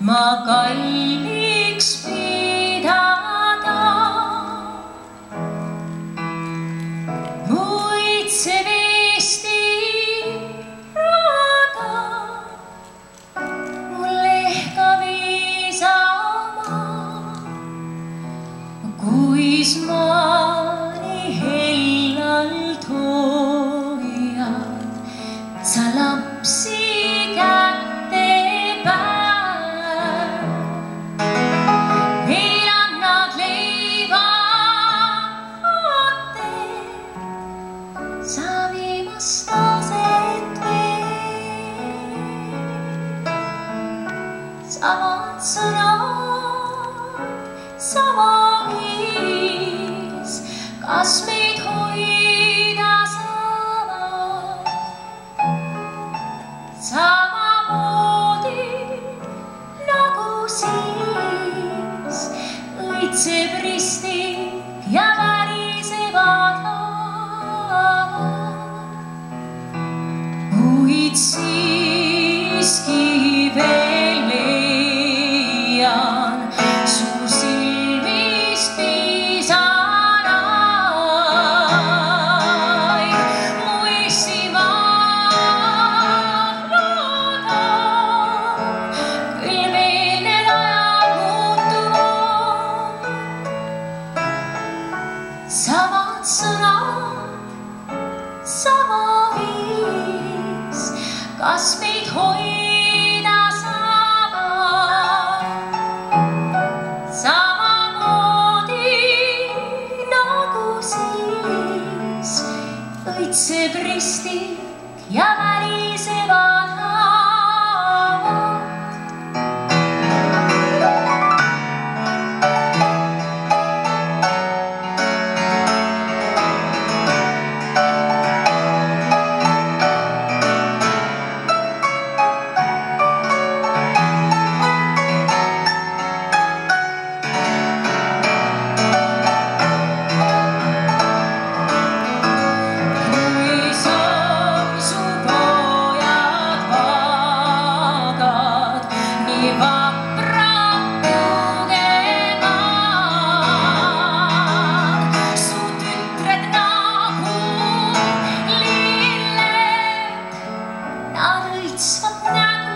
ma kalliks pidada. Muitsev Eesti rada, mul ehka viisamaa, kuis maani hellalt hoiad sa lapsi kätte päev. Meil annad leiva oote, sa viimast aset veel. Samad sõnad, sama viis, kas meid hoida saavad. Samamoodi nagu siis õitseb ristik ja värisevad laavad. Kuid siiski veel leian su silmist pisaraid. Mu Eestimaa loodab, küll meil need ajad muutuvad. Samad sõnad, sama viis, kas meid hoida saavad. Samamoodi nagu siis õitseb ristik ja värisevad laavad. Nad õitsvad nägu